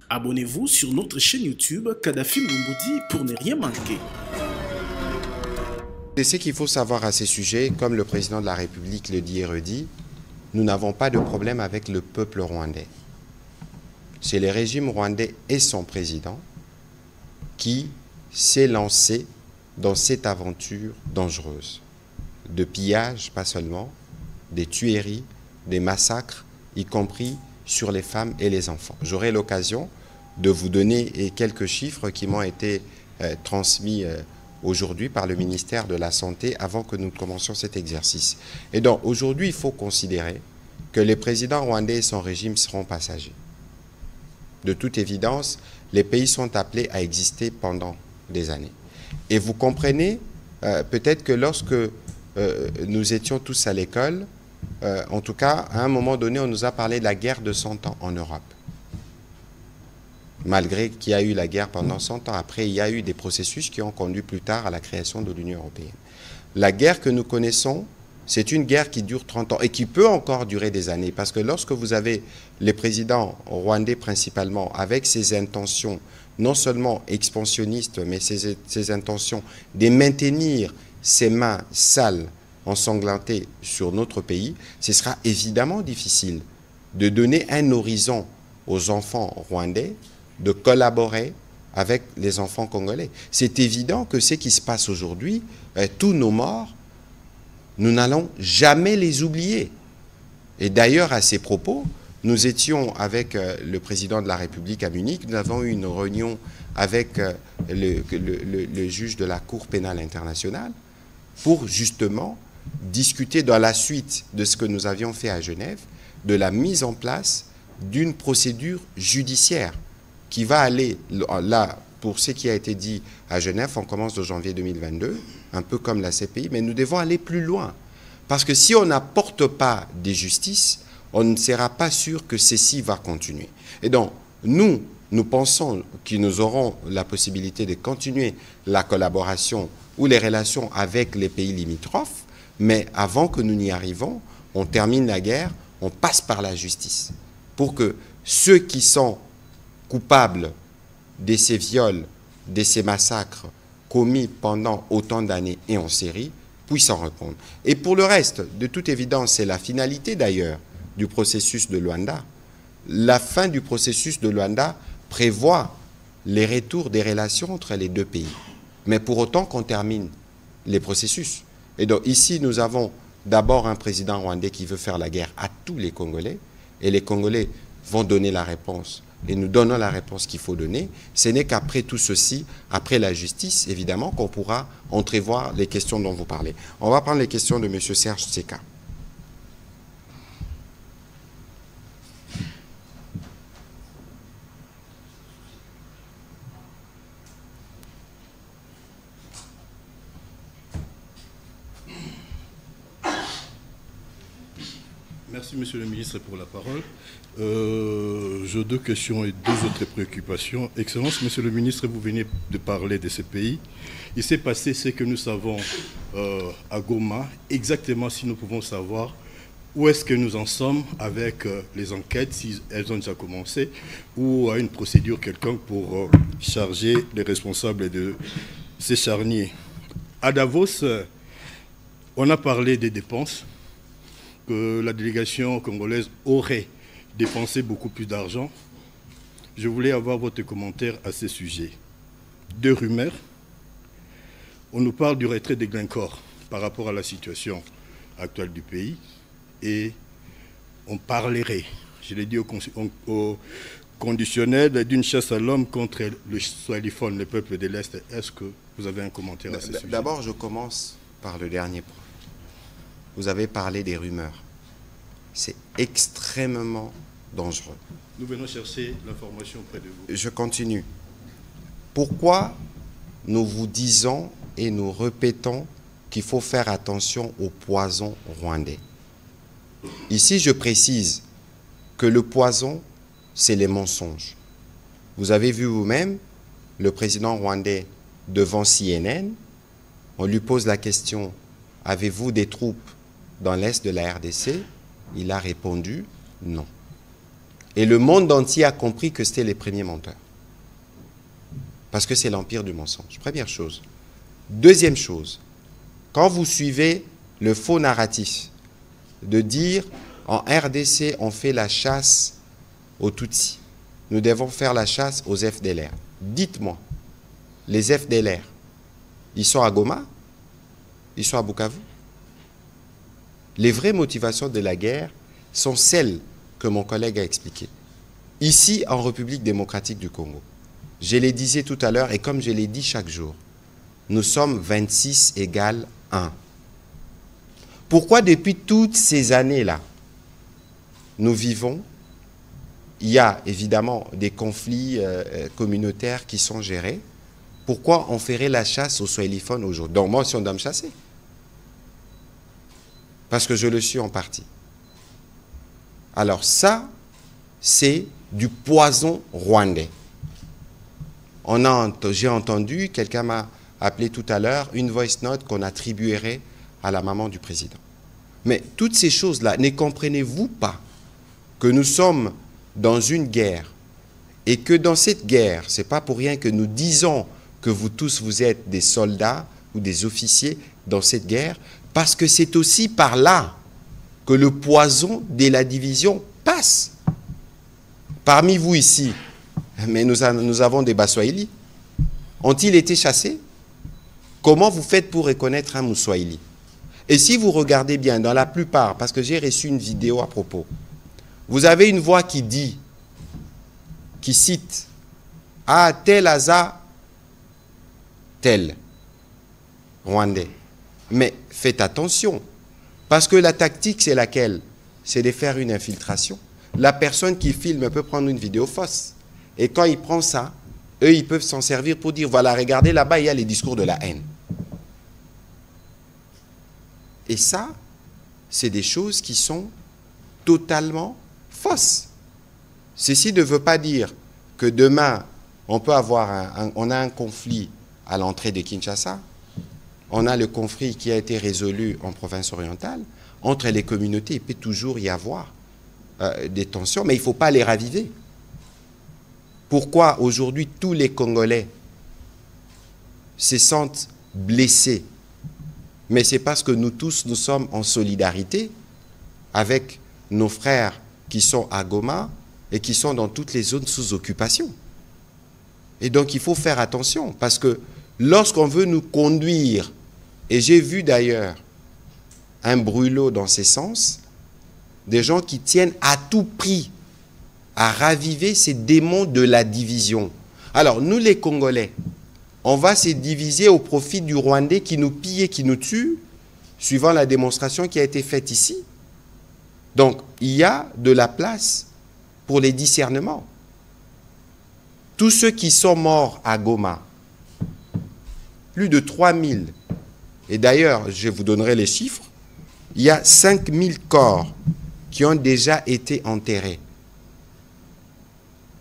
Abonnez-vous sur notre chaîne YouTube Kadhafi Mboumoudi pour ne rien manquer. Et ce qu'il faut savoir à ces sujets, comme le président de la République le dit et redit, nous n'avons pas de problème avec le peuple rwandais. C'est le régime rwandais et son président qui s'est lancé dans cette aventure dangereuse. De pillage, pas seulement, des tueries, des massacres, y compris sur les femmes et les enfants. J'aurai l'occasion de vous donner quelques chiffres qui m'ont été transmis aujourd'hui par le ministère de la Santé avant que nous commencions cet exercice. Et donc aujourd'hui, il faut considérer que les présidents rwandais et son régime seront passagers. De toute évidence, les pays sont appelés à exister pendant des années. Et vous comprenez peut-être que lorsque nous étions tous à l'école, en tout cas, à un moment donné, on nous a parlé de la guerre de 100 ans en Europe. Malgré qu'il y a eu la guerre pendant 100 ans, après, il y a eu des processus qui ont conduit plus tard à la création de l'Union européenne. La guerre que nous connaissons, c'est une guerre qui dure 30 ans et qui peut encore durer des années. Parce que lorsque vous avez les présidents rwandais principalement, avec ces intentions non seulement expansionnistes, mais ces intentions de maintenir ses mains sales, ensanglantées sur notre pays, ce sera évidemment difficile de donner un horizon aux enfants rwandais de collaborer avec les enfants congolais. C'est évident que ce qui se passe aujourd'hui, tous nos morts, nous n'allons jamais les oublier. Et d'ailleurs, à ces propos, nous étions avec le président de la République à Munich, nous avons eu une réunion avec le juge de la Cour pénale internationale pour justement discuter dans la suite de ce que nous avions fait à Genève, de la mise en place d'une procédure judiciaire qui va aller, là, pour ce qui a été dit à Genève, on commence de janvier 2022, un peu comme la CPI, mais nous devons aller plus loin. Parce que si on n'apporte pas des justices, on ne sera pas sûr que ceci va continuer. Et donc, nous pensons que nous aurons la possibilité de continuer la collaboration ou les relations avec les pays limitrophes, mais avant que nous n'y arrivons, on termine la guerre, on passe par la justice. Pour que ceux qui sont coupables de ces viols, de ces massacres commis pendant autant d'années et en série, puissent en répondre. Et pour le reste, de toute évidence, c'est la finalité d'ailleurs du processus de Luanda. La fin du processus de Luanda prévoit les retours des relations entre les deux pays. Mais pour autant qu'on termine les processus. Et donc ici, nous avons d'abord un président rwandais qui veut faire la guerre à tous les Congolais. Et les Congolais vont donner la réponse. Et nous donnons la réponse qu'il faut donner. Ce n'est qu'après tout ceci, après la justice, évidemment, qu'on pourra entrevoir les questions dont vous parlez. On va prendre les questions de M. Serge Tseka. Merci, Monsieur le ministre, pour la parole. J'ai deux questions et deux autres préoccupations. Excellence, Monsieur le ministre, vous venez de parler de ce pays. Il s'est passé ce que nous savons à Goma. Exactement, si nous pouvons savoir où est-ce que nous en sommes avec les enquêtes, si elles ont déjà commencé, ou à une procédure quelconque pour charger les responsables de ces charniers. À Davos, on a parlé des dépenses, que la délégation congolaise aurait dépensé beaucoup plus d'argent. Je voulais avoir votre commentaire à ce sujet. Deux rumeurs. On nous parle du retrait des Glencore par rapport à la situation actuelle du pays et on parlerait, je l'ai dit au conditionnel, d'une chasse à l'homme contre le Swahiliphone, le peuple de l'Est. Est-ce que vous avez un commentaire à ce sujet? D'abord, je commence par le dernier point. Vous avez parlé des rumeurs. C'est extrêmement dangereux. Nous venons chercher l'information auprès de vous. Je continue. Pourquoi nous vous disons et nous répétons qu'il faut faire attention au poison rwandais? Ici, je précise que le poison, c'est les mensonges. Vous avez vu vous-même le président rwandais devant CNN. On lui pose la question, avez-vous des troupes dans l'est de la RDC? Il a répondu non. Et le monde entier a compris que c'était les premiers menteurs. Parce que c'est l'empire du mensonge. Première chose. Deuxième chose, quand vous suivez le faux narratif de dire en RDC, on fait la chasse aux Tutsis, nous devons faire la chasse aux FDLR. Dites-moi, les FDLR, ils sont à Goma? Ils sont à Bukavu? Les vraies motivations de la guerre sont celles que mon collègue a expliquées. Ici, en République démocratique du Congo, je les disais tout à l'heure, et comme je l'ai dit chaque jour, nous sommes 26 égale 1. Pourquoi depuis toutes ces années-là, nous vivons, il y a évidemment des conflits communautaires qui sont gérés, pourquoi on ferait la chasse aux swahiliphones aujourd'hui? Donc moi, si on doit me chasser, parce que je le suis en partie. Alors ça, c'est du poison rwandais. J'ai entendu, quelqu'un m'a appelé tout à l'heure, une voice note qu'on attribuerait à la maman du président. Mais toutes ces choses-là, ne comprenez-vous pas que nous sommes dans une guerre et que dans cette guerre, ce n'est pas pour rien que nous disons que vous tous, vous êtes des soldats ou des officiers dans cette guerre, parce que c'est aussi par là que le poison de la division passe. Parmi vous ici, mais nous avons des Baswahili. Ont-ils été chassés? Comment vous faites pour reconnaître un Mouswahili? Et si vous regardez bien, dans la plupart, parce que j'ai reçu une vidéo à propos, vous avez une voix qui dit, qui cite, « Ah, tel Aza, tel, Rwandais ». Mais faites attention, parce que la tactique, c'est laquelle? C'est de faire une infiltration. La personne qui filme peut prendre une vidéo fausse. Et quand il prend ça, eux, ils peuvent s'en servir pour dire, voilà, regardez là-bas, il y a les discours de la haine. Et ça, c'est des choses qui sont totalement fausses. Ceci ne veut pas dire que demain, on peut avoir on a un conflit à l'entrée de Kinshasa. On a le conflit qui a été résolu en province orientale. Entre les communautés, il peut toujours y avoir des tensions, mais il ne faut pas les raviver. Pourquoi aujourd'hui tous les Congolais se sentent blessés? Mais c'est parce que nous tous, nous sommes en solidarité avec nos frères qui sont à Goma et qui sont dans toutes les zones sous occupation. Et donc il faut faire attention, parce que lorsqu'on veut nous conduire, et j'ai vu d'ailleurs un brûlot dans ces sens, des gens qui tiennent à tout prix à raviver ces démons de la division. Alors nous les Congolais, on va se diviser au profit du Rwandais qui nous pille et qui nous tue, suivant la démonstration qui a été faite ici. Donc il y a de la place pour les discernements. Tous ceux qui sont morts à Goma, plus de 3000, et d'ailleurs, je vous donnerai les chiffres, il y a 5000 corps qui ont déjà été enterrés.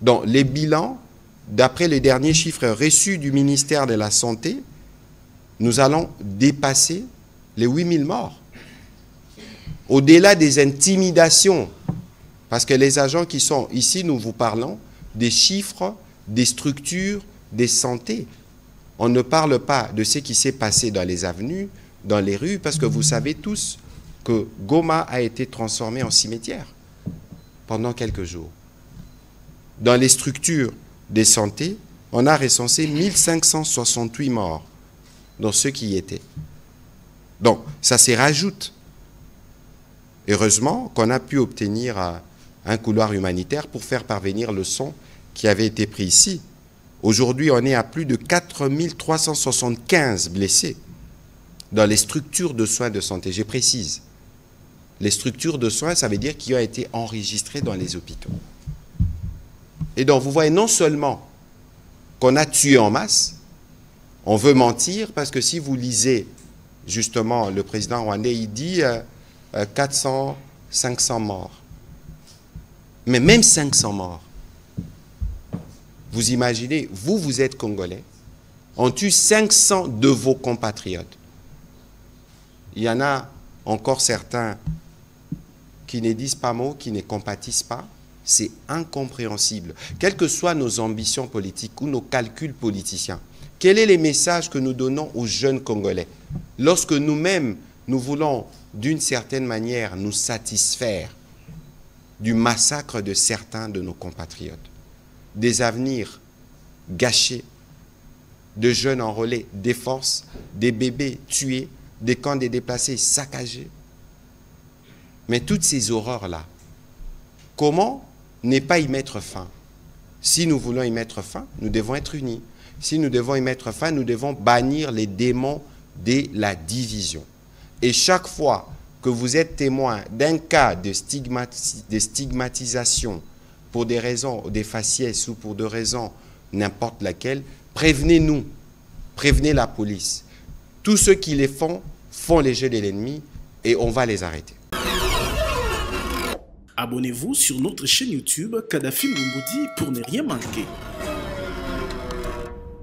Donc, les bilans, d'après les derniers chiffres reçus du ministère de la Santé, nous allons dépasser les 8000 morts. Au-delà des intimidations, parce que les agents qui sont ici, nous vous parlons des chiffres, des structures, des santé. On ne parle pas de ce qui s'est passé dans les avenues, dans les rues, parce que vous savez tous que Goma a été transformé en cimetière pendant quelques jours. Dans les structures de santé, on a recensé 1568 morts dans ceux qui y étaient. Donc, ça s'y rajoute. Heureusement qu'on a pu obtenir un couloir humanitaire pour faire parvenir le son qui avait été pris ici. Aujourd'hui, on est à plus de 4375 blessés dans les structures de soins de santé. Je précise, les structures de soins, ça veut dire qu'ils ont été enregistrés dans les hôpitaux. Et donc, vous voyez non seulement qu'on a tué en masse, on veut mentir, parce que si vous lisez, justement, le président rwandais, il dit 400, 500 morts. Mais même 500 morts, vous imaginez, vous êtes Congolais, on tue 500 de vos compatriotes. Il y en a encore certains qui ne disent pas mot, qui ne compatissent pas, C'est incompréhensible. Quelles que soient nos ambitions politiques ou nos calculs politiciens, quels sont les messages que nous donnons aux jeunes Congolais lorsque nous-mêmes, nous voulons d'une certaine manière nous satisfaire du massacre de certains de nos compatriotes, des avenirs gâchés, de jeunes enrôlés, des forces, des bébés tués, des camps des déplacés saccagés. Mais toutes ces horreurs-là, comment ne pas y mettre fin? Si nous voulons y mettre fin, nous devons être unis. Si nous devons y mettre fin, nous devons bannir les démons de la division. Et chaque fois que vous êtes témoin d'un cas de stigmatisation pour des raisons, des faciès ou pour des raisons n'importe laquelle, prévenez-nous, prévenez la police. Tous ceux qui les font les jeux de l'ennemi et on va les arrêter. Abonnez-vous sur notre chaîne YouTube Kadhafi Moumoudi pour ne rien manquer.